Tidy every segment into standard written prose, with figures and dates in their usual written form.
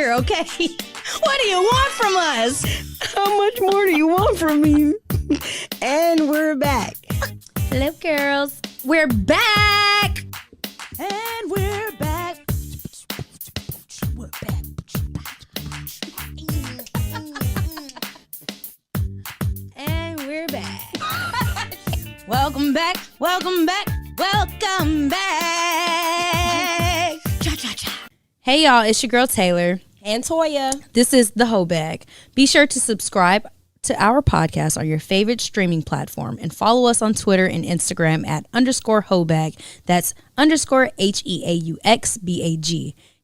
here, okay? What do you want from us? How much more do you want from me? And we're back. Hello, girls. We're back. And we're back. We're back. And we're back. Welcome back. Welcome back. Welcome back. Cha-cha-cha. Hey, y'all. It's your girl, Taylor. And Toya. This is the Heaux Bag. Be sure to subscribe to our podcast on your favorite streaming platform and follow us on Twitter and Instagram at _Heaux Bag. That's _HEAUXBAG.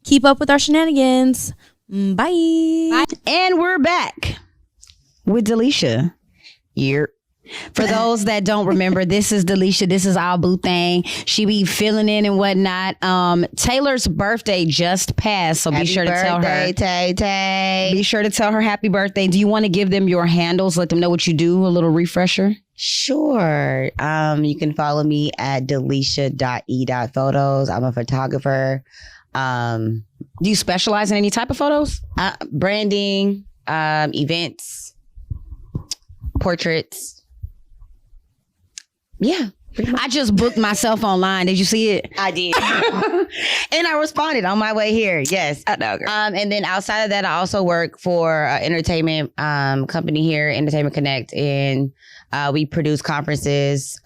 Keep up with our shenanigans. Bye. And we're back with Delicia. For those that don't remember, this is Delicia. This is our boo thing. She be filling in and whatnot. Taylor's birthday just passed, so be sure to tell her. Tay. Be sure to tell her happy birthday. Do you want to give them your handles? Let them know what you do. A little refresher. Sure. You can follow me at delicia.e.photos. I'm a photographer. Do you specialize in any type of photos? Branding, events, portraits. Yeah. I just booked myself online. Did you see it? I did. And I responded on my way here. Yes. I know, girl. And then outside of that, I also work for an entertainment company here, Entertainment Connect. And we produce conferences,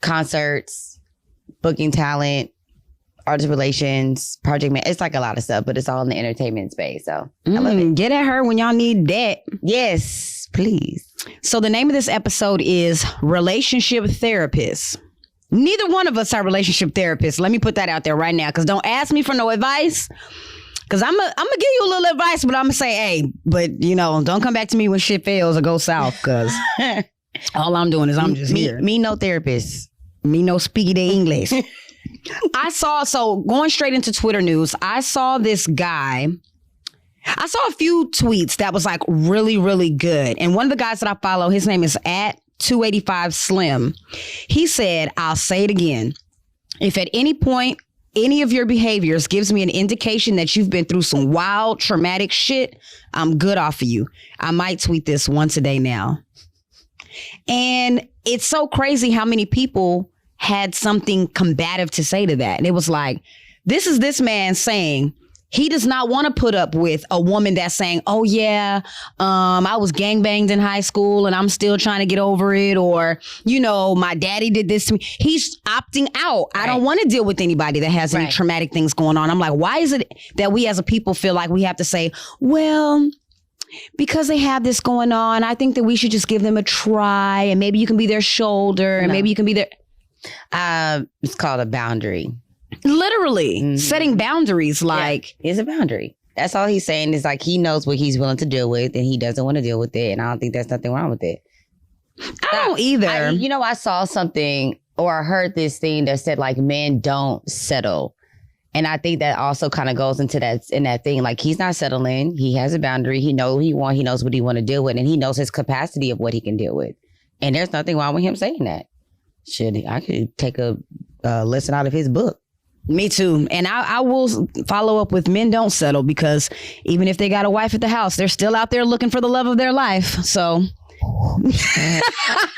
concerts, booking talent, artist relations, project man. It's like a lot of stuff, but it's all in the entertainment space. So I love it. Get at her when y'all need that. Yes, please. So the name of this episode is Relationship Therapist. Neither one of us are relationship therapists. Let me put that out there right now, because don't ask me for no advice. Because I'm gonna give you a little advice, but I'm gonna say, hey, but don't come back to me when shit fails or goes south, because all I'm doing is I'm just here. Me no therapist. Me no speaky the English. So going straight into Twitter news, I saw this guy. I saw a few tweets that was like really, really good. And one of the guys that I follow, his name is at 285 Slim. He said, I'll say it again. If at any point any of your behaviors gives me an indication that you've been through some wild, traumatic shit, I'm good off of you. I might tweet this once a day now. And it's so crazy how many people had something combative to say to that. And it was like, this is this man saying he does not want to put up with a woman that's saying, oh yeah, I was gangbanged in high school and I'm still trying to get over it. Or, my daddy did this to me. He's opting out. Right. I don't want to deal with anybody that has any traumatic things going on. I'm like, why is it that we as a people feel like we have to say, well, because they have this going on, I think that we should just give them a try, and maybe you can be their shoulder, and maybe you can be their... It's called a boundary. Literally setting boundaries, it's a boundary. That's all he's saying is like he knows what he's willing to deal with and he doesn't want to deal with it. And I don't think there's nothing wrong with it. I don't either. I saw something or I heard this thing that said like men don't settle. And I think that also kind of goes into that thing. Like he's not settling. He has a boundary. He knows what he wants. He knows what he want to deal with. And he knows his capacity of what he can deal with. And there's nothing wrong with him saying that. I could take a lesson out of his book. Me too. And I will follow up with men don't settle, because even if they got a wife at the house, they're still out there looking for the love of their life. So,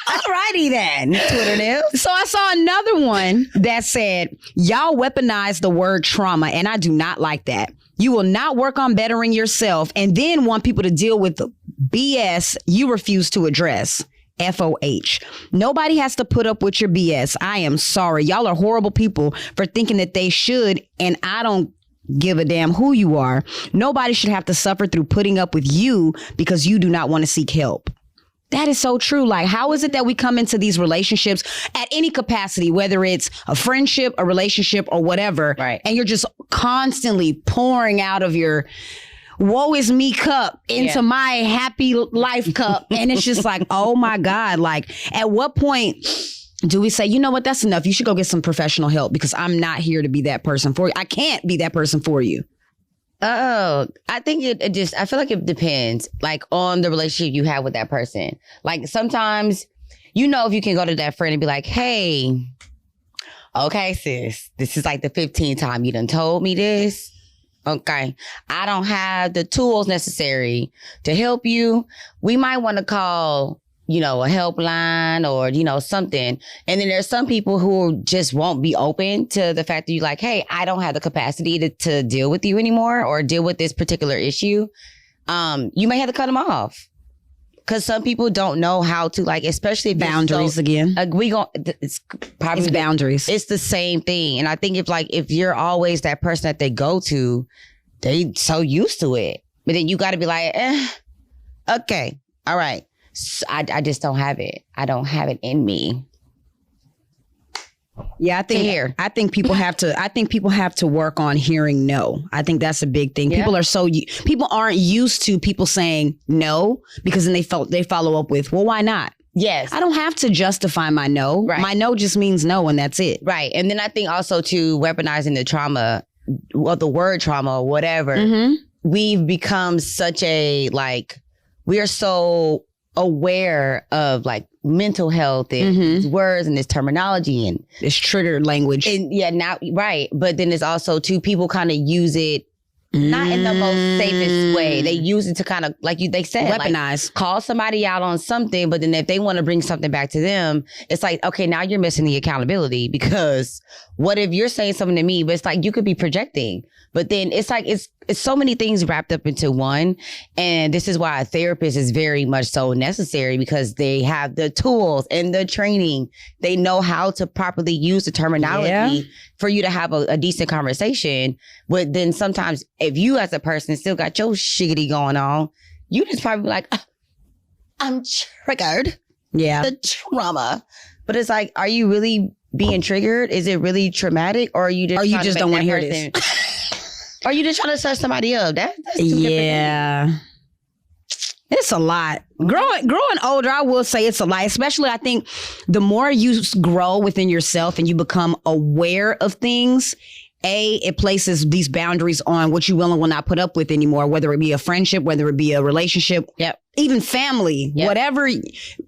alrighty then. Twitter news. So I saw another one that said, y'all weaponize the word trauma, and I do not like that. You will not work on bettering yourself and then want people to deal with the BS you refuse to address. FOH. Nobody has to put up with your BS. I am sorry. Y'all are horrible people for thinking that they should, and I don't give a damn who you are. Nobody should have to suffer through putting up with you because you do not want to seek help. That is so true. Like, how is it that we come into these relationships at any capacity, whether it's a friendship, a relationship, or whatever, and you're just constantly pouring out of your woe is me cup into my happy life cup. And it's just like, oh my God. Like, at what point do we say, you know what, that's enough. You should go get some professional help, because I'm not here to be that person for you. I can't be that person for you. Oh, I think I feel like it depends, like, on the relationship you have with that person. Like, sometimes, if you can go to that friend and be like, hey, okay, sis, this is like the 15th time you done told me this. Okay. I don't have the tools necessary to help you. We might want to call, a helpline or, something. And then there's some people who just won't be open to the fact that you're like, hey, I don't have the capacity to deal with you anymore or deal with this particular issue. You may have to cut them off. Because some people don't know how to, especially if boundaries again. It's probably boundaries. It's the same thing. And I think if you're always that person that they go to, they so used to it. But then you got to be like, okay, all right. So I just don't have it. I don't have it in me. Yeah, I think people have to work on hearing no. I think that's a big thing. Yeah. People aren't used to people saying no because then they follow up with, well, why not? Yes. I don't have to justify my no. Right. My no just means no, and that's it. Right. And then I think also too, weaponizing the trauma or the word trauma or whatever, we've become such a we are so aware of mental health and these words and this terminology and this trigger language. And now, right. But then there's also too, people kind of use it not in the most safest way. They use it to kind of, they said, weaponize. Call somebody out on something, but then if they want to bring something back to them, it's like, okay, now you're missing the accountability because what if you're saying something to me, but it's you could be projecting. But then it's it's so many things wrapped up into one. And this is why a therapist is very much so necessary because they have the tools and the training. They know how to properly use the terminology for you to have a decent conversation. But then sometimes if you as a person still got your shiggity going on, you just probably like, I'm triggered. Yeah. The trauma. But it's are you really being triggered? Is it really traumatic? Or are you just don't want to hear this? Or you just trying to search somebody up? That's two different things. It's a lot. Growing older, I will say it's a lot. Especially, I think the more you grow within yourself and you become aware of things, it places these boundaries on what you will and will not put up with anymore, whether it be a friendship, whether it be a relationship, even family, whatever.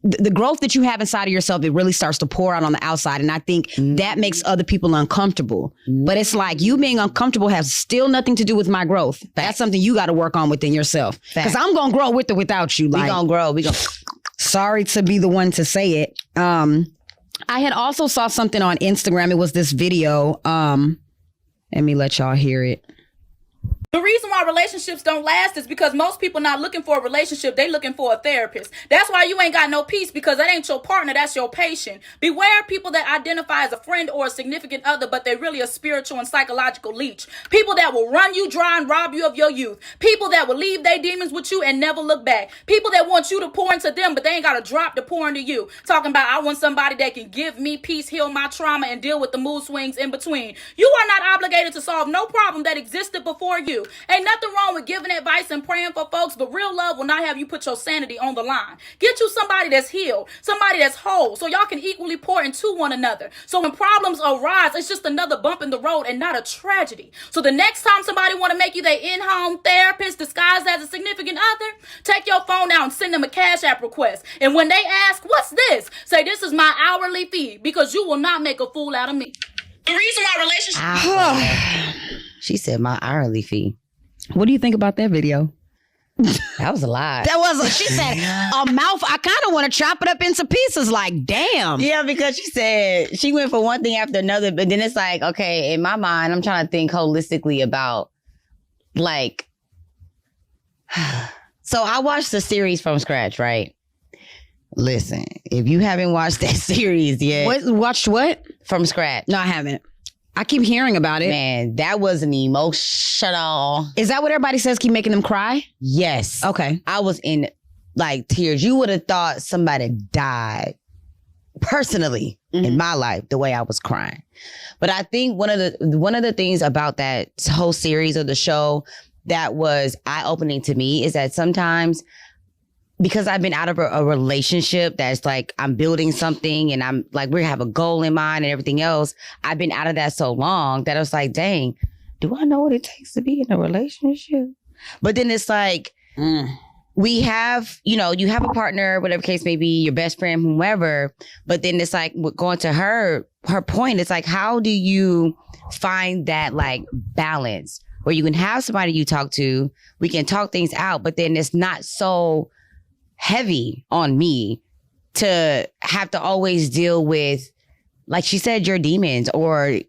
The growth that you have inside of yourself, it really starts to pour out on the outside. And I think that makes other people uncomfortable. But it's you being uncomfortable has still nothing to do with my growth. That's something you got to work on within yourself. Because I'm going to grow with or without you. We going to grow. Sorry to be the one to say it. I had also saw something on Instagram. It was this video. Let me let y'all hear it. The reason why relationships don't last is because most people not looking for a relationship. They looking for a therapist. That's why you ain't got no peace, because that ain't your partner. That's your patient. Beware people that identify as a friend or a significant other, but they're really a spiritual and psychological leech. People that will run you dry and rob you of your youth. People that will leave their demons with you and never look back. People that want you to pour into them, but they ain't got to drop to pour into you. Talking about, I want somebody that can give me peace, heal my trauma, and deal with the mood swings in between. You are not obligated to solve no problem that existed before you. Ain't nothing wrong with giving advice and praying for folks, but real love will not have you put your sanity on the line. Get you somebody that's healed, somebody that's whole, so y'all can equally pour into one another. So when problems arise, it's just another bump in the road and not a tragedy. So the next time somebody want to make you their in-home therapist disguised as a significant other, take your phone out and send them a Cash App request. And when they ask, what's this? Say, this is my hourly fee, because you will not make a fool out of me. The reason why relationships... She said my hourly fee. What do you think about that video? That was a lot. She said, a mouth. I kind of want to chop it up into pieces. Damn. Yeah, because she said she went for one thing after another, but then it's okay, in my mind, I'm trying to think holistically about so I watched the series from scratch, right? Listen, if you haven't watched that series yet. Watched what? From scratch. No, I haven't. I keep hearing about it. Man, that was an emotional. Is that what everybody says keep making them cry? Yes. Okay. I was in tears. You would have thought somebody died personally in my life, the way I was crying. But I think one of the things about that whole series of the show that was eye-opening to me is that sometimes, because I've been out of a relationship that's I'm building something and I'm we have a goal in mind and everything else. I've been out of that so long that I was dang, do I know what it takes to be in a relationship? But then it's we have, you have a partner, whatever case may be, your best friend, whomever. But then it's going to her point, it's how do you find that balance? where you can have somebody you talk to, we can talk things out, but then it's not so heavy on me to have to always deal with, like she said, your demons or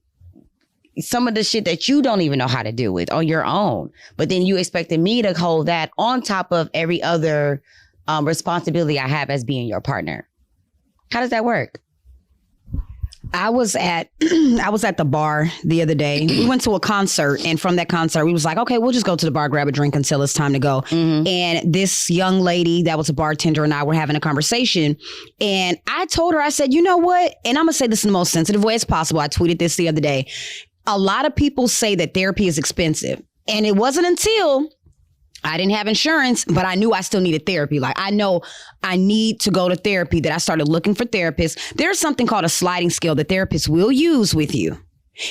some of the shit that you don't even know how to deal with on your own. But then you expected me to hold that on top of every other responsibility I have as being your partner. How does that work? I was at the bar the other day. We went to a concert, and from that concert, we was like, okay, we'll just go to the bar, grab a drink until it's time to go. And this young lady that was a bartender and I were having a conversation, and I told her, I said, you know what? And I'm gonna say this in the most sensitive way as possible. I tweeted this the other day. A lot of people say that therapy is expensive, and it wasn't until I didn't have insurance, but I knew I still needed therapy. Like, I know I need to go to therapy, that I started looking for therapists. There's something called a sliding scale that therapists will use with you.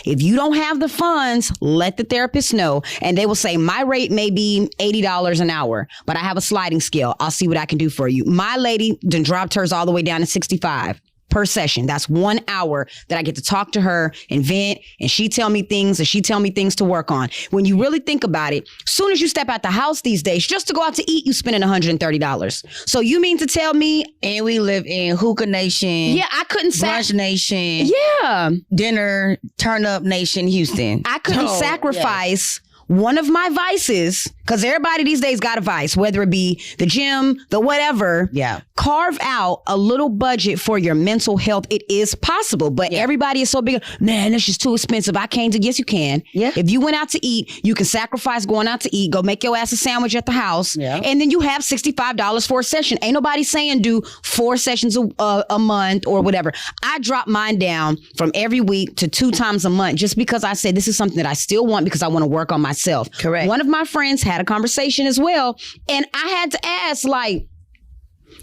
If you don't have the funds, let the therapist know. And they will say, my rate may be $80 an hour, but I have a sliding scale. I'll see what I can do for you. My lady then dropped hers all the way down to $65 per session. That's 1 hour that I get to talk to her and vent, and she tell me things to work on. When you really think about it, as soon as you step out the house these days, just to go out to eat, you spending $130. So you mean to tell me? And we live in Hookah Nation. Yeah, I couldn't Brunch Nation. Yeah. Dinner, Turn Up Nation, Houston. I couldn't sacrifice one of my vices, because everybody these days got a vice, whether it be the gym, the whatever. Yeah. Carve out a little budget for your mental health. It is possible, but everybody is so big. Man, that's just too expensive. I can't do. Yes, you can. Yeah. If you went out to eat, you can sacrifice going out to eat. Go make your ass a sandwich at the house. Yeah. And then you have $65 for a session. Ain't nobody saying do 4 sessions a month or whatever. I dropped mine down from every week to 2 times a month just because I said this is something that I still want because I want to work on myself. Correct. One of my friends had a conversation as well, and I had to ask, like,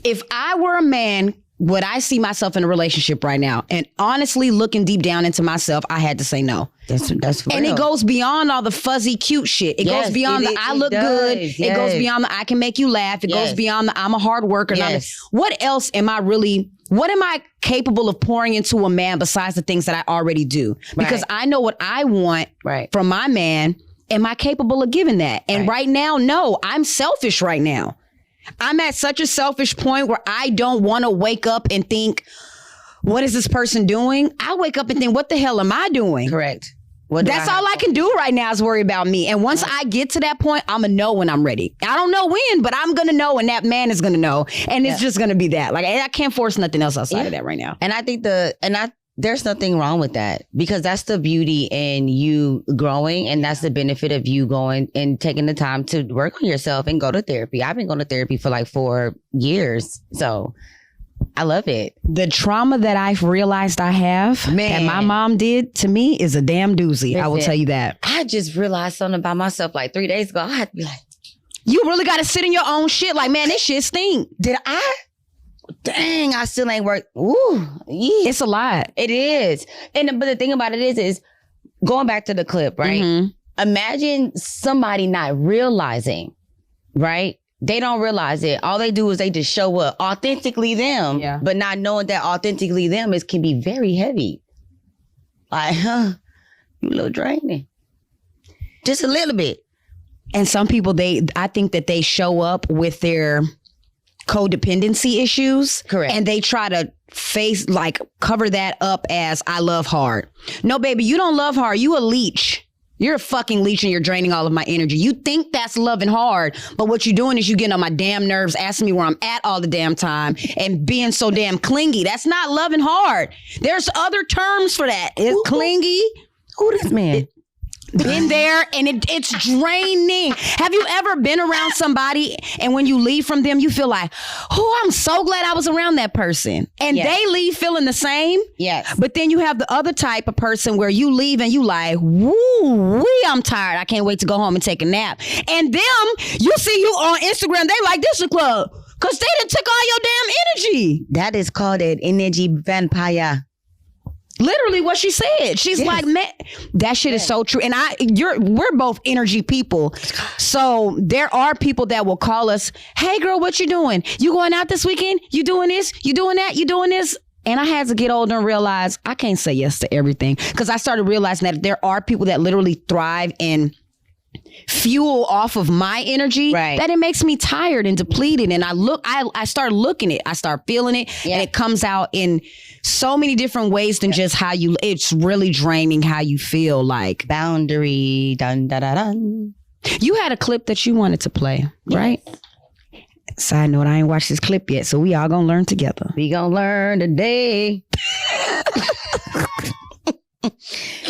if I were a man, would I see myself in a relationship right now? And honestly, looking deep down into myself, I had to say no. That's for and real. it goes beyond all the fuzzy cute shit. It goes beyond the I look good. It goes beyond the I can make you laugh. It goes beyond the I'm a hard worker. What else am I really, what am I capable of pouring into a man besides the things that I already do? Because I know what I want from my man. Am I capable of giving that? And right now, no, I'm selfish right now. I'm at such a selfish point where I don't want to wake up and think, what is this person doing? I wake up and think, what the hell am I doing? Correct. That's all I can do right now is worry about me. And once I get to that point, I'm going to know when I'm ready. I don't know when, but I'm going to know, and that man is going to know. And it's just going to be that. Like, I can't force nothing else outside of that right now. And I think there's nothing wrong with that, because that's the beauty in you growing, and that's the benefit of you going and taking the time to work on yourself and go to therapy. I've been going to therapy for like 4 years, so I love it. The trauma that I've realized I have that my mom did to me is a damn doozy. Listen, I will tell you that. I just realized something about myself like 3 days ago. I had to be like, you really got to sit in your own shit. Like, man, this shit stink. Did I? Dang, I still ain't worked. Ooh, yeah. It's a lot. It is. But the thing about it is going back to the clip, right? Mm-hmm. Imagine somebody not realizing, right? They don't realize it. All they do is they just show up authentically them, but not knowing that authentically them can be very heavy. Like, you a little draining. Just a little bit. And some people, I think that they show up with their codependency issues. Correct. And they try to cover that up as I love hard. No, baby, you don't love hard. You a leech. You're a fucking leech and you're draining all of my energy. You think that's loving hard, but what you're doing is you getting on my damn nerves, asking me where I'm at all the damn time and being so damn clingy. That's not loving hard. There's other terms for that. It's clingy. Who this man? Been there, and it's draining. Have you ever been around somebody and when you leave from them, you feel like, oh, I'm so glad I was around that person. And they leave feeling the same. Yes. But then you have the other type of person where you leave and you like, woo, I'm tired. I can't wait to go home and take a nap. And them, you see you on Instagram, they like this club because they done took all your damn energy. That is called an energy vampire. Literally what she said. She's like, man, that shit is so true. And we're both energy people. So there are people that will call us, hey girl, what you doing? You going out this weekend? You doing this? You doing that? You doing this? And I had to get older and realize I can't say yes to everything. Because I started realizing that there are people that literally thrive in fuel off of my energy, Right. that it makes me tired and depleted. And I start looking it, I start feeling it, and it comes out in so many different ways than just how it's really draining how you feel. Like, Boundary, dun dun dun dun. you had a clip that you wanted to play, right? Side note, I ain't watched this clip yet, so we all gonna learn together. We gonna learn today.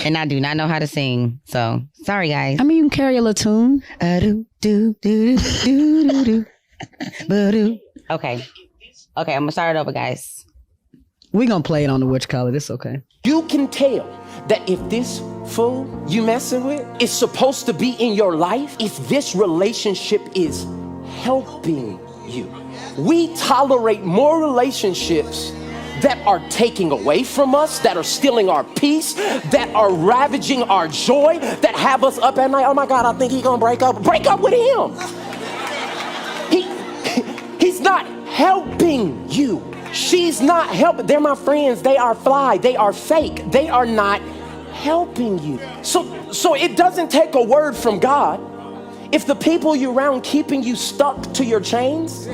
And I do not know how to sing, so sorry, guys. I mean, you can carry a little tune. Do do do do do do do. Okay, I'm gonna start it over, guys. We gonna play it on the Witch Collar. It's okay. You can tell that if this fool you messing with is supposed to be in your life, if this relationship is helping you. We tolerate more relationships that are taking away from us, that are stealing our peace, that are ravaging our joy, that have us up at night. Oh my God, I think he's gonna break up. Break up with him. He's not helping you. She's not helping. They're my friends. They are fly. They are fake. They are not helping you. So it doesn't take a word from God. If the people you're around keeping you stuck to your chains,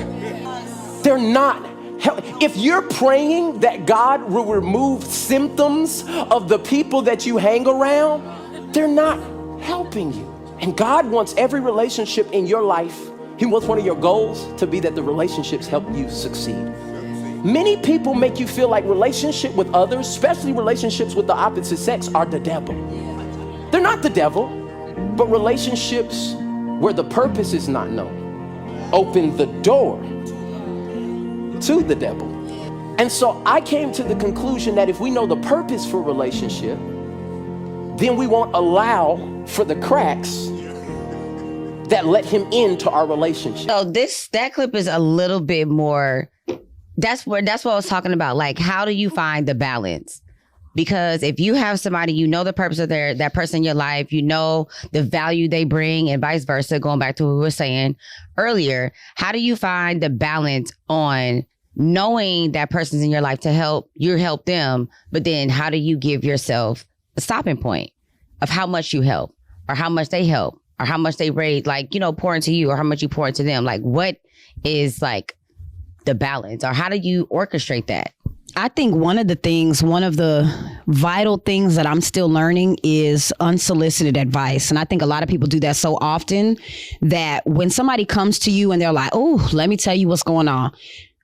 they're not. If you're praying that God will remove symptoms of the people that you hang around, they're not helping you. And God wants every relationship in your life. He wants one of your goals to be that the relationships help you succeed. Many people make you feel like relationship with others, especially relationships with the opposite sex, are the devil. They're not the devil, but relationships where the purpose is not known open the door to the devil. And so I came to the conclusion that if we know the purpose for relationship, then we won't allow for the cracks that let him into our relationship. So that clip is a little bit more. That's what I was talking about. Like, how do you find the balance? Because if you have somebody, you know the purpose of that person in your life, you know the value they bring, and vice versa, going back to what we were saying earlier, how do you find the balance on knowing that person's in your life to help them, but then how do you give yourself a stopping point of how much you help, or how much they help, or how much they rate, like, pour into you, or how much you pour into them? Like, what is like the balance, or how do you orchestrate that? I think one of the vital things that I'm still learning is unsolicited advice. And I think a lot of people do that so often that when somebody comes to you and they're like, oh, let me tell you what's going on.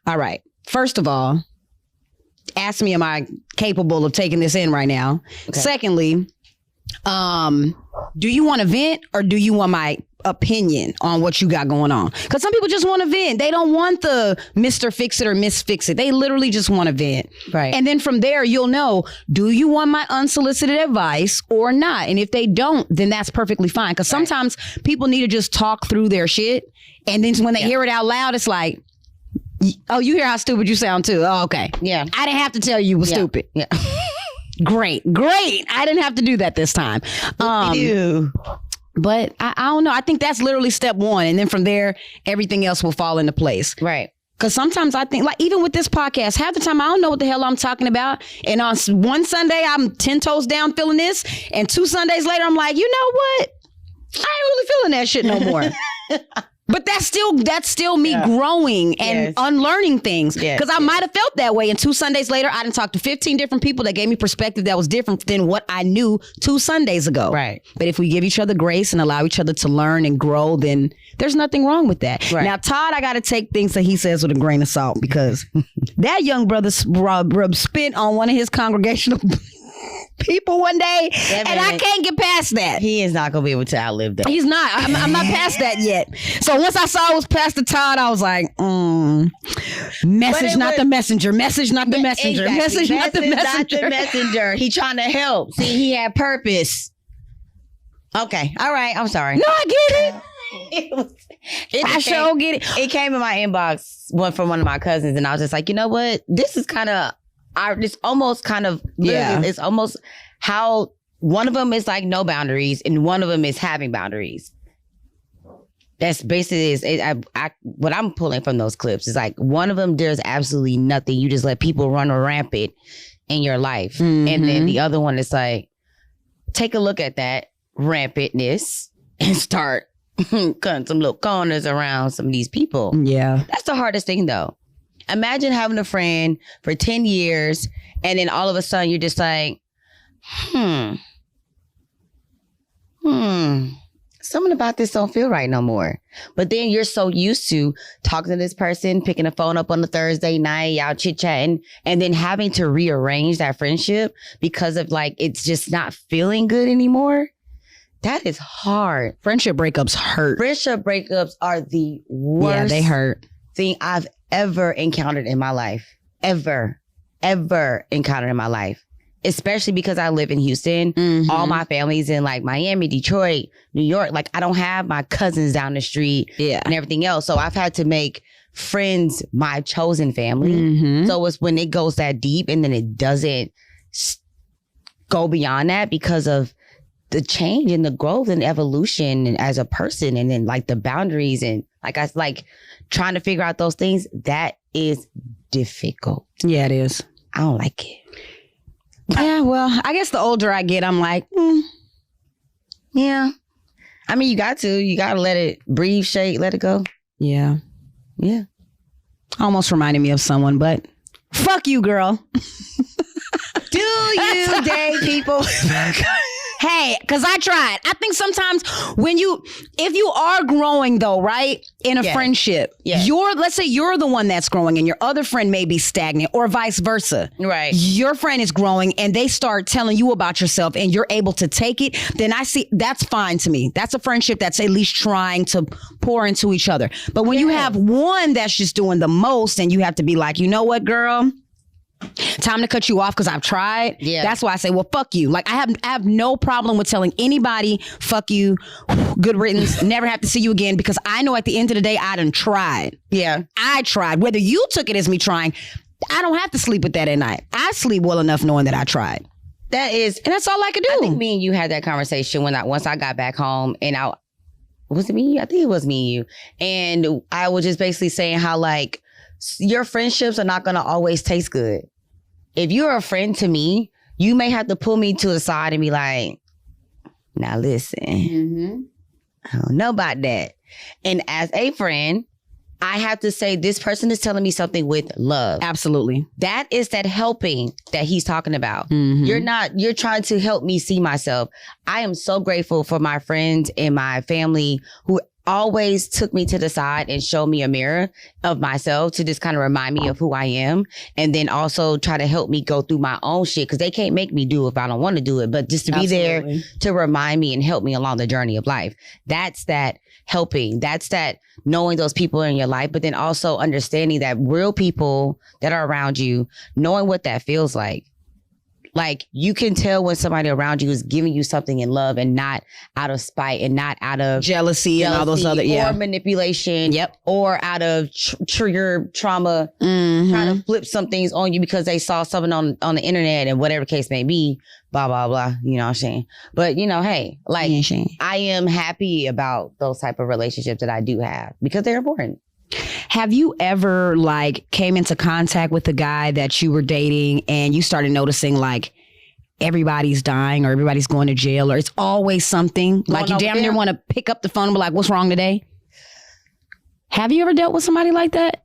All right. First of all, ask me, am I capable of taking this in right now? Okay. Secondly, do you want to vent, or do you want my opinion on what you got going on? Because some people just want to vent. They don't want the Mr. Fix It or Miss Fix It. They literally just want to vent. Right. And then from there, you'll know, do you want my unsolicited advice or not? And if they don't, then that's perfectly fine. Because sometimes people need to just talk through their shit. And then when they hear it out loud, it's like, oh, you hear how stupid you sound too. Oh, okay. Yeah. I didn't have to tell you was stupid. Yeah. Great. I didn't have to do that this time. But I don't know. I think that's literally step one. And then from there, everything else will fall into place. Right. Because sometimes I think, like, even with this podcast, half the time I don't know what the hell I'm talking about. And on one Sunday, I'm 10 toes down feeling this. And 2 Sundays later, I'm like, you know what? I ain't really feeling that shit no more. But that's still me growing and unlearning things. Because I might have felt that way. And 2 Sundays later, I done talked to 15 different people that gave me perspective that was different than what I knew 2 Sundays ago. Right. But if we give each other grace and allow each other to learn and grow, then there's nothing wrong with that. Right. Now, Todd, I got to take things that he says with a grain of salt, because that young brother rubbed spit on one of his congregational people one day, and I can't get past that. He is not going to be able to outlive that. He's not. I'm not past that yet. So once I saw it was Pastor Todd, I was like, message, not the messenger. Message, not the messenger. Exactly. Message, not the messenger. Not the messenger. He trying to help. See, he had purpose. Okay. All right. I'm sorry. No, I get it. I sure get it. It came in my inbox from one of my cousins, and I was just like, you know what? This is kind of... it's almost kind of, it's almost how one of them is like no boundaries and one of them is having boundaries. That's basically what I'm pulling from those clips is like one of them, there's absolutely nothing. You just let people run rampant in your life. Mm-hmm. And then the other one is like, take a look at that rampantness and start cutting some little corners around some of these people. Yeah. That's the hardest thing, though. Imagine having a friend for 10 years and then all of a sudden you're just like, something about this don't feel right no more. But then you're so used to talking to this person, picking the phone up on a Thursday night, y'all chit-chatting, and then having to rearrange that friendship because of like, it's just not feeling good anymore. That is hard. Friendship breakups hurt. Friendship breakups are the worst Yeah, they hurt. thing I've ever encountered in my life. Ever encountered in my life. Especially because I live in Houston. Mm-hmm. All my family's in like Miami, Detroit, New York. Like I don't have my cousins down the street and everything else. So I've had to make friends my chosen family. Mm-hmm. So it's when it goes that deep and then it doesn't go beyond that because of the change and the growth and evolution as a person, and then like the boundaries and like trying to figure out those things. That is difficult. Yeah, it is. I don't like it. Yeah, well, I guess the older I get, I'm like, Yeah. I mean, you got to let it breathe, shake, let it go. yeah. Yeah. Almost reminded me of someone, but fuck you, girl. Do you date people? Hey, because I tried. I think sometimes if you are growing though, right, in a friendship, let's say you're the one that's growing and your other friend may be stagnant or vice versa. Right. Your friend is growing and they start telling you about yourself and you're able to take it, then I see that's fine to me. That's a friendship that's at least trying to pour into each other. But when you have one that's just doing the most and you have to be like, you know what, girl? Time to cut you off because I've tried. Yeah. That's why I say, well, fuck you. Like I have no problem with telling anybody, fuck you, good riddance, never have to see you again, because I know at the end of the day, I done tried. Yeah. I tried. Whether you took it as me trying, I don't have to sleep with that at night. I sleep well enough knowing that I tried. And that's all I could do. I think me and you had that conversation once I got back home, and was it me and you? I think it was me and you. And I was just basically saying how like your friendships are not going to always taste good. If you're a friend to me, you may have to pull me to the side and be like, now listen, I don't know about that. And as a friend, I have to say this person is telling me something with love. Absolutely. That is that helping that he's talking about. You're trying to help me see myself. I am so grateful for my friends and my family who always took me to the side and showed me a mirror of myself to just kind of remind me of who I am. And then also try to help me go through my own shit, because they can't make me do it if I don't want to do it. But just to be there to remind me and help me along the journey of life. That's that helping. That's that knowing those people in your life, but then also understanding that real people that are around you, knowing what that feels like. Like you can tell when somebody around you is giving you something in love and not out of spite and not out of jealousy and all those other, or manipulation, or out of trigger trauma, trying to flip some things on you because they saw something on the internet and whatever case may be, blah, blah, blah. You know what I'm saying? But you know, hey, like I am happy about those type of relationships that I do have because they're important. Have you ever like came into contact with a guy that you were dating and you started noticing like everybody's dying or everybody's going to jail or it's always something like you damn near want to pick up the phone and be like, what's wrong today? Have you ever dealt with somebody like that?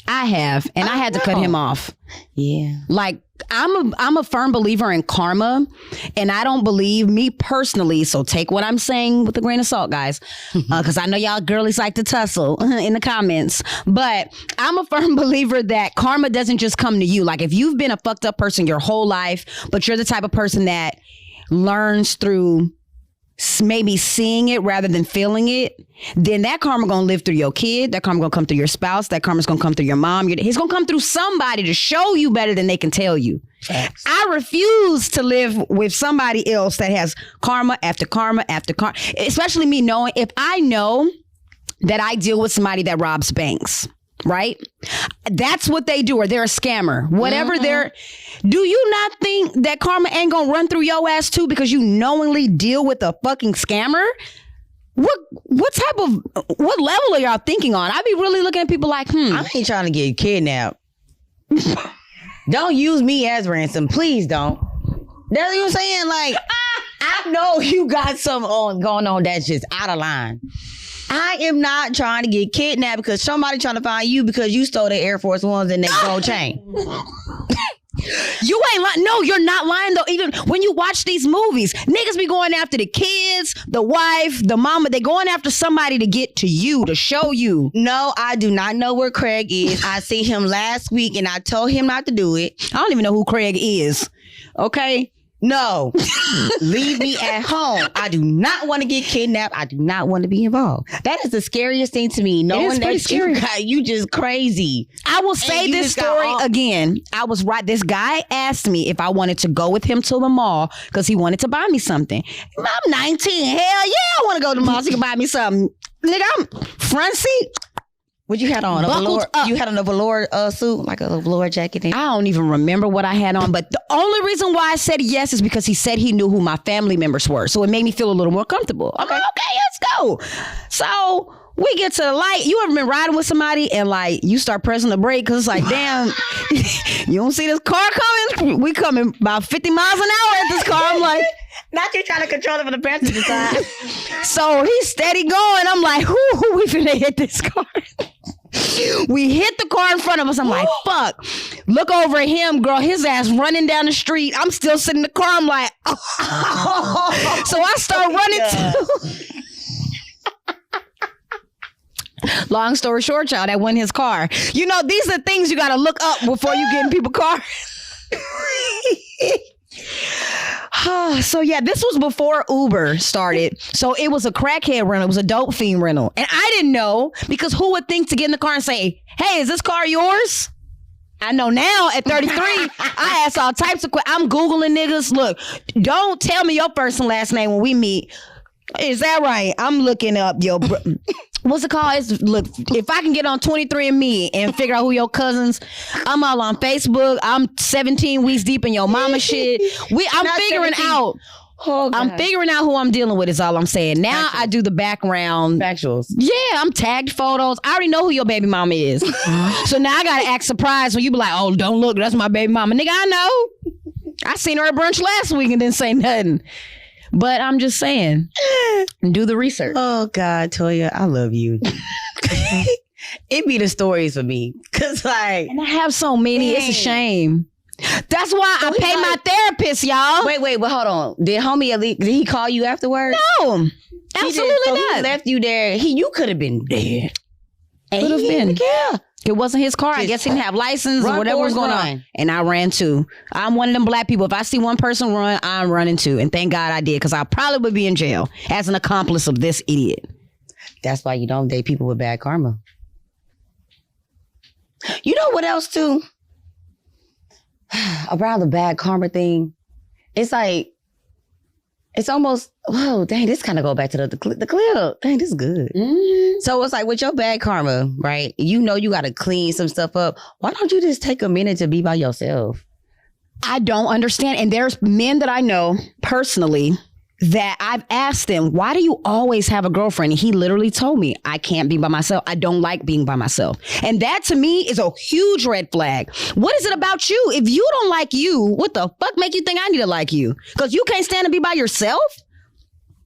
I have, and I had to cut him off. Yeah. Like I'm a firm believer in karma, and I don't believe me personally. So take what I'm saying with a grain of salt, guys, because I know y'all girlies like to tussle in the comments. But I'm a firm believer that karma doesn't just come to you. Like if you've been a fucked up person your whole life, but you're the type of person that learns through maybe seeing it rather than feeling it, then that karma gonna live through your kid, that karma gonna come through your spouse, that karma's gonna come through your mom. It's gonna come through somebody to show you better than they can tell you. Facts. I refuse to live with somebody else that has karma after karma after karma, especially me knowing if I know that I deal with somebody that robs banks, right? That's what they do, or they're a scammer. Whatever they're... Do you not think that karma ain't gonna run through your ass too because you knowingly deal with a fucking scammer? What level are y'all thinking on? I be really looking at people like, I ain't trying to get kidnapped. Don't use me as ransom. Please don't. That's what I'm saying. Like, I know you got something going on that's just out of line. I am not trying to get kidnapped because somebody trying to find you because you stole their Air Force Ones and they gold chain. You ain't lying. No, you're not lying though. Even when you watch these movies, niggas be going after the kids, the wife, the mama. They going after somebody to get to you, to show you. No, I do not know where Craig is. I see him last week and I told him not to do it. I don't even know who Craig is. Okay? No, leave me at home. I do not want to get kidnapped. I do not want to be involved. That is the scariest thing to me. Knowing that you just crazy. I will say this story again. I was right. This guy asked me if I wanted to go with him to the mall because he wanted to buy me something. I'm 19. Hell yeah, I want to go to the mall so he can buy me something. Nigga, I'm front seat. What you had on? You had on a velour suit, like a velour jacket? I don't even remember what I had on, but the only reason why I said yes is because he said he knew who my family members were. So it made me feel a little more comfortable. I'm like, okay, let's go. So we get to the light. You ever been riding with somebody and like you start pressing the brake because it's like, damn, you don't see this car coming? We coming about 50 miles an hour at this car. I'm like, not you trying to control it from the passenger side. So he's steady going. I'm like, we finna hit this car. We hit the car in front of us. I'm like, fuck. Look over at him, girl. His ass running down the street. I'm still sitting in the car. I'm like, oh. So I start running too. Long story short, y'all, that wasn't his car. You know, these are things you got to look up before you get in people's cars. So yeah, this was before Uber started. So it was a crackhead rental. It was a dope fiend rental. And I didn't know because who would think to get in the car and say, hey, is this car yours? I know now at 33, I ask all types of questions. I'm Googling niggas. Look, don't tell me your first and last name when we meet. Is that right? I'm looking up your... What's it called? Look, if I can get on 23andMe and figure out who your cousins, I'm all on Facebook. I'm 17 weeks deep in your mama shit. I'm figuring out. Oh, I'm figuring out who I'm dealing with is all I'm saying. Now I do the background. Factuals. Yeah, I'm tagged photos. I already know who your baby mama is. So now I got to act surprised when you be like, oh, don't look, that's my baby mama. Nigga, I know. I seen her at brunch last week and didn't say nothing. But I'm just saying, do the research. Oh, God, Toya, I love you. It be the stories for me. Because, like... And I have so many. Dang. It's a shame. That's why I pay my therapist, y'all. Wait, but hold on. Did he call you afterwards? No. Absolutely not. He left you there. You could have been dead. Could have been. Yeah. It wasn't his car. I guess he didn't have license or whatever was going on. And I ran too. I'm one of them black people. If I see one person run, I'm running too. And thank God I did because I probably would be in jail as an accomplice of this idiot. That's why you don't date people with bad karma. You know what else too? Around the bad karma thing, it's like, it's almost, whoa, dang, this kind of go back to the clip. Dang, this is good. Mm-hmm. So it's like with your bad karma, right? You know you got to clean some stuff up. Why don't you just take a minute to be by yourself? I don't understand. And there's men that I know personally that I've asked them, why do you always have a girlfriend? And he literally told me, I can't be by myself. I don't like being by myself. And that to me is a huge red flag. What is it about you? If you don't like you, what the fuck make you think I need to like you? Because you can't stand to be by yourself?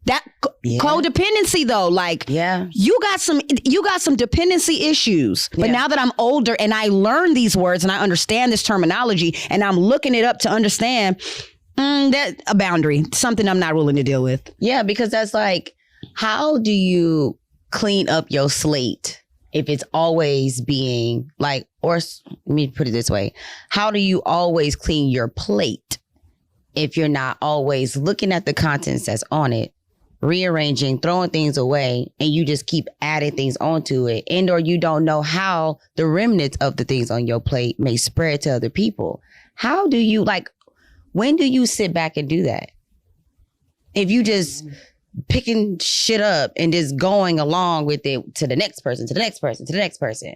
That codependency though, like you got some dependency issues. But now that I'm older and I learn these words and I understand this terminology and I'm looking it up to understand that a boundary, something I'm not willing to deal with. Yeah, because that's like, how do you clean up your slate if it's always being like, or let me put it this way. How do you always clean your plate if you're not always looking at the contents that's on it, rearranging, throwing things away, and you just keep adding things onto it, and or you don't know how the remnants of the things on your plate may spread to other people? How do you, like, when do you sit back and do that? If you just picking shit up and just going along with it to the next person, to the next person, to the next person.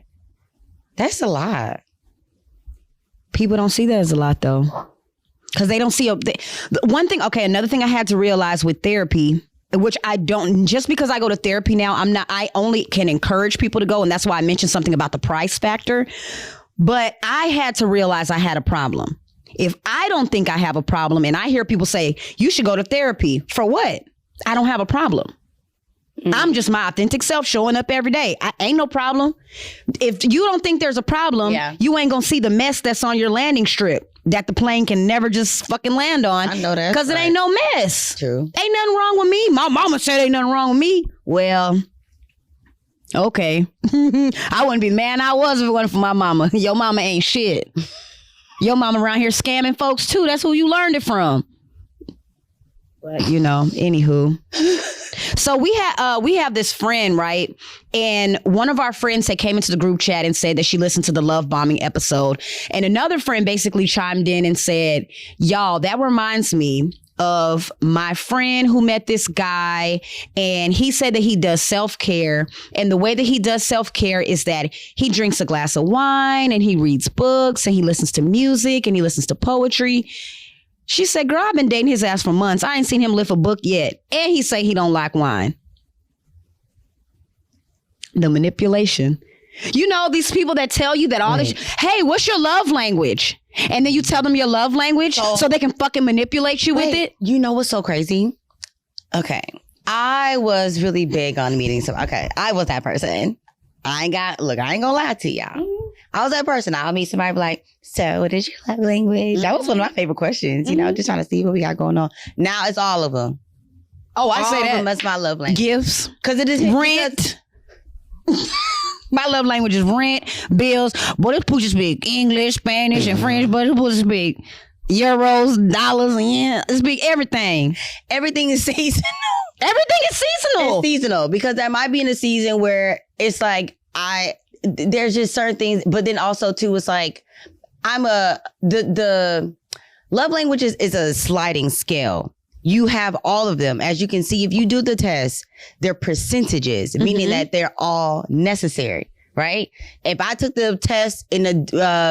That's a lot. People don't see that as a lot though. Because they don't see one thing. Okay, another thing I had to realize with therapy, which I don't, just because I go to therapy now, I only can encourage people to go. And that's why I mentioned something about the price factor. But I had to realize I had a problem. If I don't think I have a problem and I hear people say, you should go to therapy, for what? I don't have a problem. I'm just my authentic self showing up every day. I ain't no problem. If you don't think there's a problem, you ain't gonna see the mess that's on your landing strip that the plane can never just fucking land on. I know that. Because it ain't no mess. True. Ain't nothing wrong with me. My mama said ain't nothing wrong with me. Well, okay. I wouldn't be the man I was if it wasn't for my mama. Your mama ain't shit. Your mama around here scamming folks too. That's who you learned it from. But you know, anywho. So we have this friend, right? And one of our friends that came into the group chat and said that she listened to the love bombing episode. And another friend basically chimed in and said, y'all, that reminds me of my friend who met this guy, and he said that he does self-care. And the way that he does self-care is that he drinks a glass of wine and he reads books and he listens to music and he listens to poetry. She said, girl, I've been dating his ass for months. I ain't seen him lift a book yet. And he say he don't like wine. The manipulation. You know, these people that tell you that all this, hey, what's your love language? And then you tell them your love language so they can fucking manipulate you with it. You know what's so crazy? Okay. I was really big on meetings. Okay. I was that person. I ain't gonna lie to y'all. I was that person. I'll meet somebody like, so what is your love language? That was one of my favorite questions, you know, just trying to see what we got going on. Now it's all of them. Oh, I say that. That's my love language. Gifts. Because it is rent. My love language is rent, bills. Boy, this pooch speak English, Spanish, and French, but this pooch speak euros, dollars, and it speak everything. Everything is seasonal. Everything is seasonal. It's seasonal because that might be in a season where it's like there's just certain things, but then also too, it's like the love language is a sliding scale. You have all of them. As you can see, if you do the test, they're percentages, meaning that they're all necessary, right? If I took the test in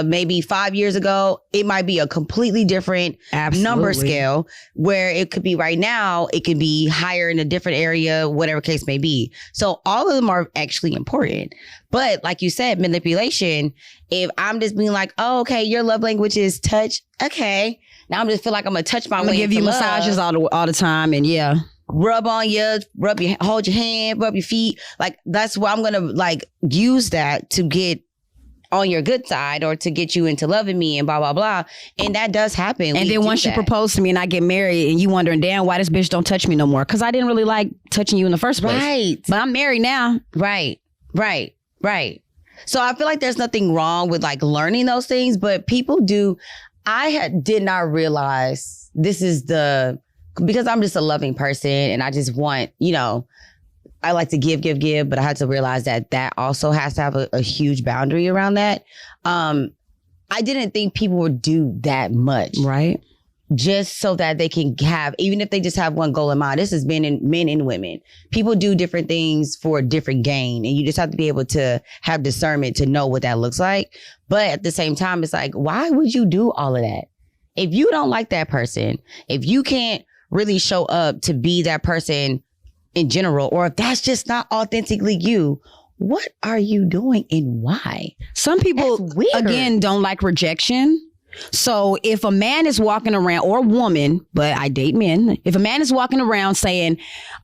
maybe 5 years ago, it might be a completely different number scale where it could be right now, it could be higher in a different area, whatever case may be. So all of them are actually important. But like you said, manipulation, if I'm just being like, oh, okay, your love language is touch. Okay. Now I'm just feel like I'm going to touch my way. I'm going to give you massages all the time. And yeah. Rub on you, hold your hand, rub your feet. Like that's why I'm going to like use that to get on your good side or to get you into loving me and blah, blah, blah. And that does happen. And then once you propose to me and I get married and you wondering, damn, why this bitch don't touch me no more? Because I didn't really like touching you in the first place. Right. But I'm married now. Right. So I feel like there's nothing wrong with like learning those things, but people do. Did not realize this is because I'm just a loving person and I just want, you know, I like to give, but I had to realize that also has to have a huge boundary around that. I didn't think people would do that much. Right. Just so that they can have, even if they just have one goal in mind. This has been in men and women. People do different things for a different gain. And you just have to be able to have discernment to know what that looks like. But at the same time, it's like, why would you do all of that? If you don't like that person, if you can't really show up to be that person in general, or if that's just not authentically you, what are you doing and why? Some people, again, don't like rejection. So if a man is walking around, or a woman, but I date men, if a man is walking around saying,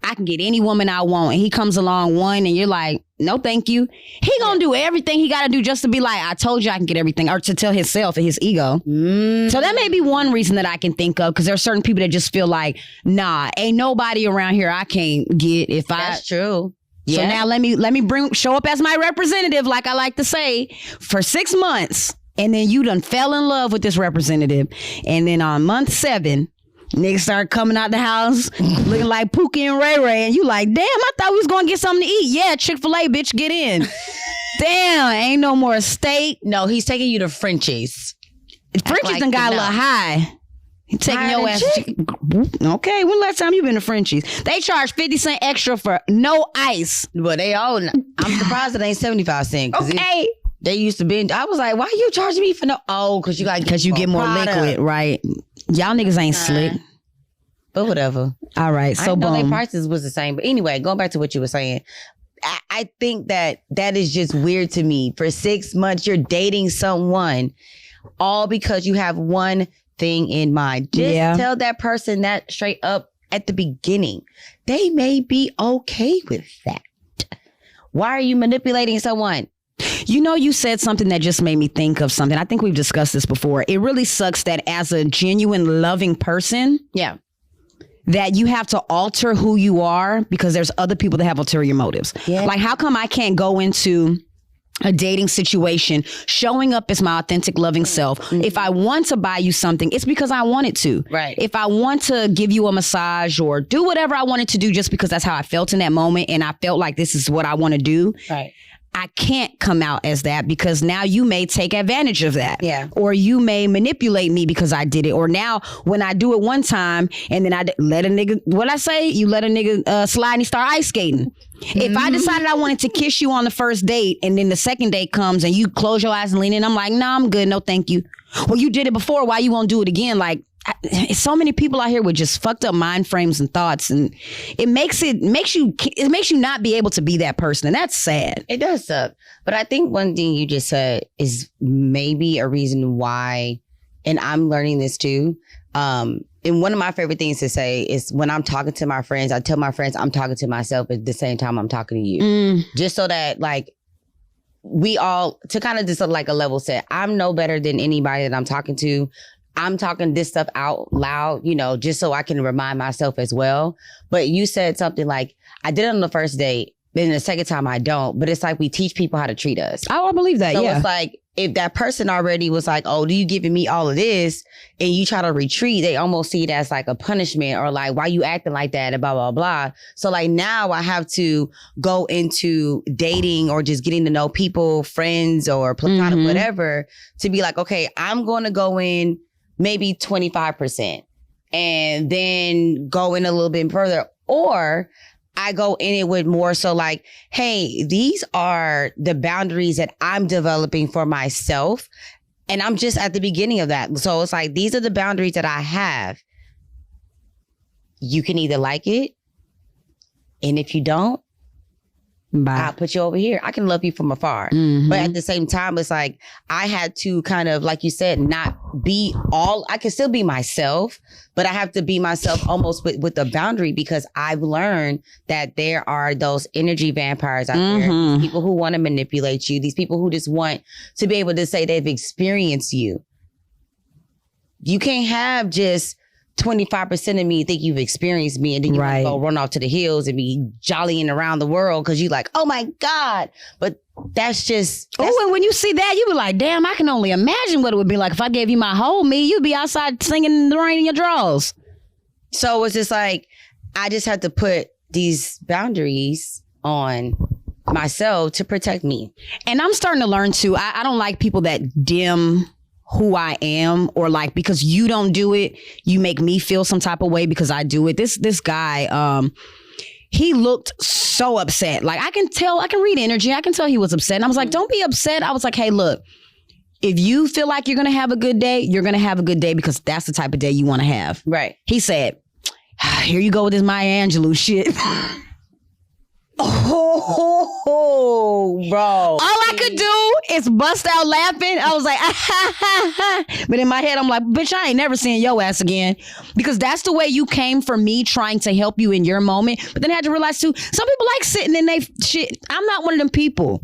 I can get any woman I want, and he comes along one and you're like, no, thank you. He gonna do everything he gotta do just to be like, I told you I can get everything, or to tell himself and his ego. So that may be one reason that I can think of, because there are certain people that just feel like, nah, ain't nobody around here I can't get if That's true. So now let me show up as my representative, like I like to say, for 6 months. And then you done fell in love with this representative. And then on month 7, niggas start coming out the house looking like Pookie and Ray Ray. And you like, damn, I thought we was going to get something to eat. Yeah, Chick-fil-A, bitch, get in. Damn, ain't no more steak. No, he's taking you to Frenchie's. Frenchie's done got a little high. He taking your ass. Okay, when last time you been to Frenchie's? They charge 50 cents extra for no ice. But they all, I'm surprised it ain't 75 cents. Okay. They used to be, I was like, why are you charging me for no? Oh, because you get more liquid, right? Y'all niggas ain't slick. But whatever. All right, so I know their prices was the same. But anyway, going back to what you were saying, I think that is just weird to me. For 6 months, you're dating someone all because you have one thing in mind. Just tell that person that straight up at the beginning. They may be okay with that. Why are you manipulating someone? You know, you said something that just made me think of something. I think we've discussed this before. It really sucks that as a genuine loving person, that you have to alter who you are because there's other people that have ulterior motives. Yeah. Like, how come I can't go into a dating situation showing up as my authentic loving self? If I want to buy you something, it's because I wanted to. Right. If I want to give you a massage or do whatever I wanted to do just because that's how I felt in that moment and I felt like this is what I want to do. Right. I can't come out as that because now you may take advantage of that. Yeah. Or you may manipulate me because I did it. Or now when I do it one time and then I let a nigga, what I say? You let a nigga slide and he start ice skating. If I decided I wanted to kiss you on the first date and then the second date comes and you close your eyes and lean in, I'm like, nah, I'm good. No, thank you. Well, you did it before. Why you won't do it again? Like, so many people out here with just fucked up mind frames and thoughts, and it makes you not be able to be that person, and that's sad. It does suck. But I think one thing you just said is maybe a reason why, and I'm learning this too. And one of my favorite things to say is when I'm talking to my friends, I tell my friends I'm talking to myself at the same time I'm talking to you, just so that like we all to kind of just like a level set. I'm no better than anybody that I'm talking to. I'm talking this stuff out loud, you know, just so I can remind myself as well. But you said something like, I did it on the first date, then the second time I don't. But it's like we teach people how to treat us. I believe that, so it's like, if that person already was like, oh, do you giving me all of this? And you try to retreat, they almost see it as like a punishment or like, why you acting like that and blah, blah, blah. So like now I have to go into dating or just getting to know people, friends or platonic, whatever, to be like, okay, I'm going to go in maybe 25% and then go in a little bit further. Or I go in it with more so like, hey, these are the boundaries that I'm developing for myself. And I'm just at the beginning of that. So it's like, these are the boundaries that I have. You can either like it. And if you don't, I'll put you over here. I can love you from afar. But at the same time, it's like I had to kind of, like you said, not be all, I can still be myself, but I have to be myself almost with a boundary because I've learned that there are those energy vampires out there. These people who want to manipulate you. These people who just want to be able to say they've experienced you. You can't have just 25% of me think you've experienced me and then you go run off to the hills and be jollying around the world because you like, oh my God. But that's just... and when you see that, you be like, damn, I can only imagine what it would be like if I gave you my whole me. You'd be outside singing in the rain in your drawers. So it's just like, I just have to put these boundaries on myself to protect me. And I'm starting to learn too, I don't like people that dim who I am, or like, because you don't do it, you make me feel some type of way because I do it. This guy, he looked so upset. Like I can read energy. I can tell he was upset. And I was like, don't be upset. I was like, hey, look, if you feel like you're going to have a good day, you're going to have a good day because that's the type of day you want to have. Right. He said, here you go with this Maya Angelou shit. Oh, bro. All I could do is bust out laughing. I was like, but in my head, I'm like, bitch, I ain't never seeing your ass again. Because that's the way you came for me trying to help you in your moment. But then I had to realize too, some people like sitting in they shit. I'm not one of them people.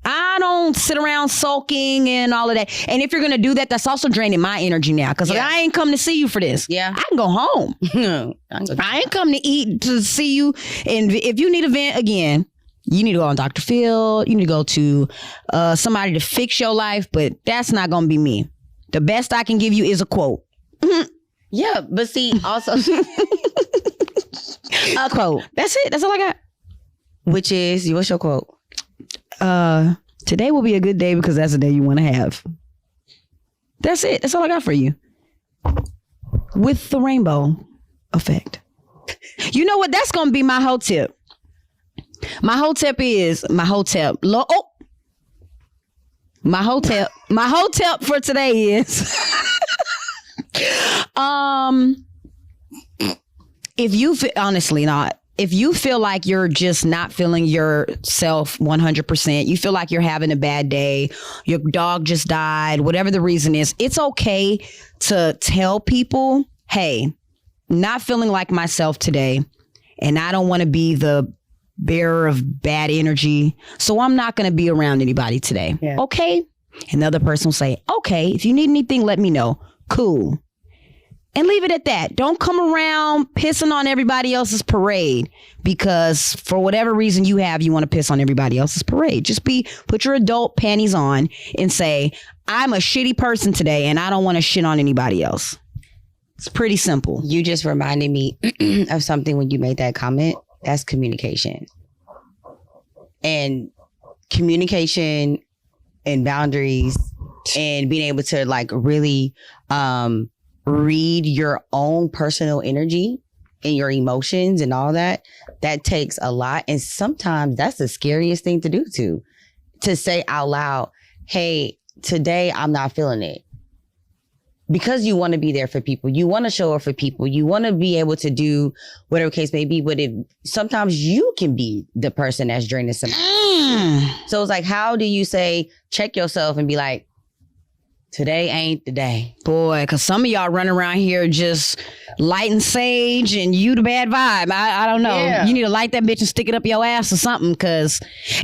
I don't sit around sulking and all of that. And if you're going to do that, that's also draining my energy now. Because I ain't come to see you for this. Yeah. I can go home. I ain't come to eat to see you. And if you need a vent again, you need to go on Dr. Phil. You need to go to somebody to fix your life. But that's not going to be me. The best I can give you is a quote. Yeah. But see, also... a quote. That's it. That's all I got. Which is, what's your quote? Today will be a good day because that's the day you want to have. That's it. That's all I got for you. With the rainbow effect. You know what? That's going to be my whole tip. My whole tip is my whole tip. My whole tip for today is if you feel, honestly not, if you feel like you're just not feeling yourself 100%, you feel like you're having a bad day, your dog just died, whatever the reason is, it's okay to tell people, hey, not feeling like myself today, and I don't want to be the bearer of bad energy, so I'm not going to be around anybody today. Yeah. Okay? And the other person will say, okay, if you need anything, let me know. Cool. And leave it at that. Don't come around pissing on everybody else's parade because for whatever reason you want to piss on everybody else's parade. Just put your adult panties on and say, I'm a shitty person today and I don't want to shit on anybody else. It's pretty simple. You just reminded me of something when you made that comment. That's communication. And communication and boundaries and being able to like really read your own personal energy and your emotions and all that takes a lot. And sometimes that's the scariest thing to do to say out loud, hey, today I'm not feeling it. Because you want to be there for people. You want to show up for people. You want to be able to do whatever case may be. But sometimes you can be the person that's draining somebody. So it's like, how do you say, check yourself and be like, today ain't the day. Boy, because some of y'all run around here just lighting sage and you the bad vibe. I don't know. Yeah. You need to light that bitch and stick it up your ass or something. And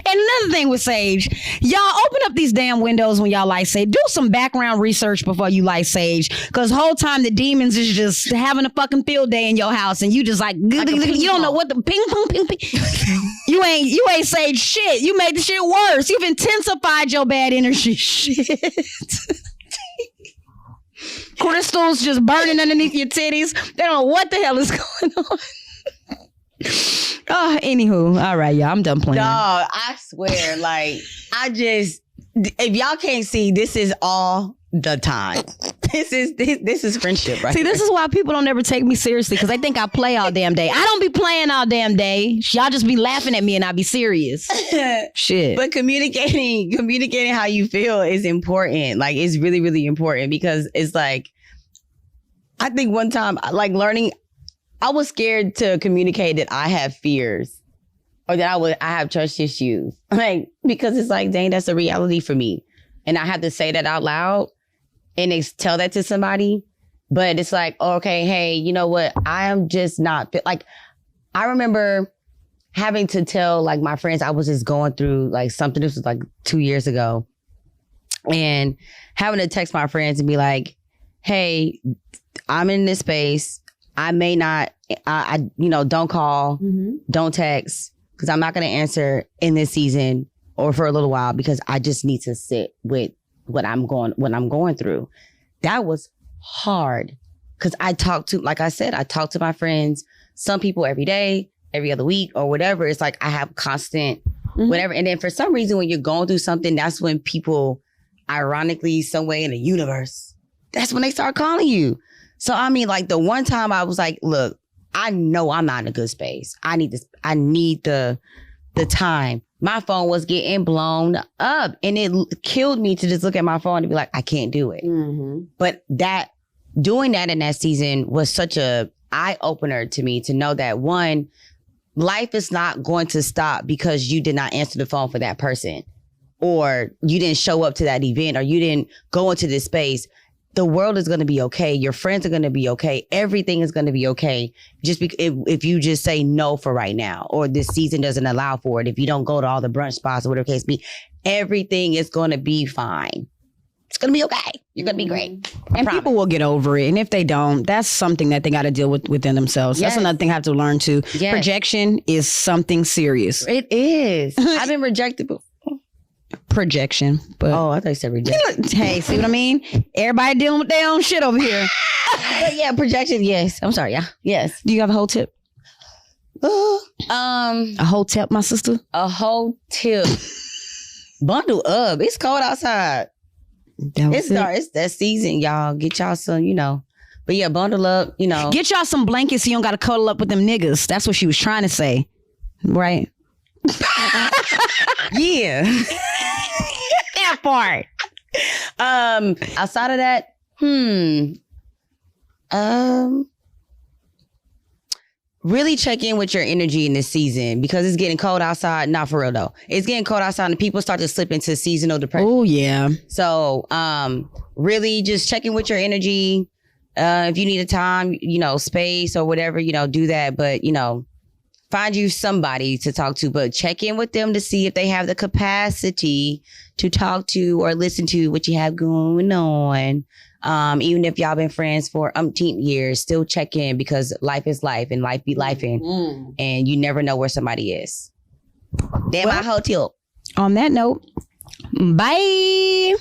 another thing with sage, y'all open up these damn windows when y'all light sage. Do some background research before you light sage. Because the whole time the demons is just having a fucking field day in your house and you just like you don't know what the ping pong ping ping. You ain't sage shit. You made the shit worse. You've intensified your bad energy shit. Crystals just burning underneath your titties. They don't know what the hell is going on. Anywho, all right, y'all. I'm done playing. Dog, I swear, if y'all can't see, this is all the time. This is friendship, right? See, this is why people don't ever take me seriously because they think I play all damn day. I don't be playing all damn day. Y'all just be laughing at me and I be serious. Shit. But communicating how you feel is important. Like, it's really, really important because it's like, I think one time, like learning, I was scared to communicate that I have fears or that I have trust issues. Like, because it's like, dang, that's a reality for me. And I have to say that out loud. And they tell that to somebody, but it's like, okay, hey, you know what? I am just not like, I remember having to tell like my friends, I was just going through like something. This was like 2 years ago and having to text my friends and be like, hey, I'm in this space. I may not, don't call, don't text because I'm not going to answer in this season or for a little while because I just need to sit with what I'm going through. That was hard because I talk to my friends, some people every day, every other week or whatever. It's like I have constant whatever. And then for some reason, when you're going through something, that's when people, ironically, some way in the universe, that's when they start calling you. So, I mean, like the one time I was like, look, I know I'm not in a good space. I need this. I need the time. My phone was getting blown up and it killed me to just look at my phone and be like, I can't do it. But doing that in that season was such a eye opener to me to know that one, life is not going to stop because you did not answer the phone for that person or you didn't show up to that event or you didn't go into this space. The world is going to be okay. Your friends are going to be okay. Everything is going to be okay. Just if you just say no for right now, or this season doesn't allow for it. If you don't go to all the brunch spots or whatever the case be, everything is going to be fine. It's going to be okay. You're going to be great. And people will get over it. And if they don't, that's something that they got to deal with within themselves. Yes. That's another thing I have to learn too. Yes. Projection is something serious. It is. I've been rejected before. Projection, but I thought you said rejection. Hey, see what I mean? Everybody dealing with their own shit over here. But yeah, projection. Yes, I'm sorry. Yeah, yes. Do you have a whole tip? A whole tip, my sister. A whole tip. Bundle up. It's cold outside. It's that season, y'all. Get y'all some, But yeah, bundle up. Get y'all some blankets so you don't got to cuddle up with them niggas. That's what she was trying to say, right? Yeah. That part. Outside of that, really check in with your energy in this season because it's getting cold outside. Not for real though. It's getting cold outside and people start to slip into seasonal depression. Oh yeah. So really just check in with your energy. If you need a time, space or whatever, do that. But, find you somebody to talk to, but check in with them to see if they have the capacity to talk to or listen to what you have going on. Even if y'all been friends for umpteen years, still check in because life is life and life be lifing. And you never know where somebody is. Damn, my hotel. On that note, bye.